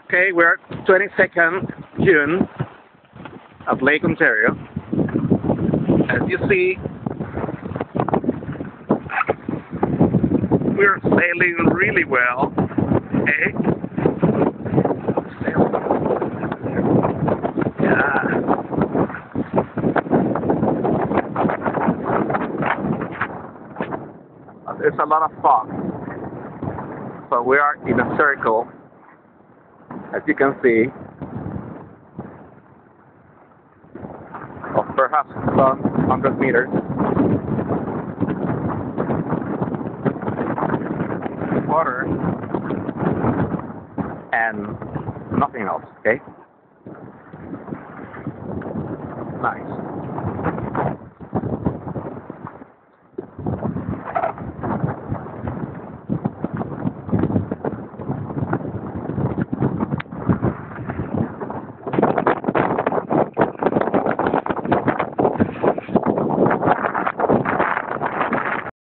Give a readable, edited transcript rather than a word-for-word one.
Okay, we're 22nd June at Lake Ontario. As you see, we're sailing really well. Okay. Yeah. There's a lot of fog. So we are in a circle, as you can see, of perhaps about 100 meters. Water and nothing else, okay? Nice.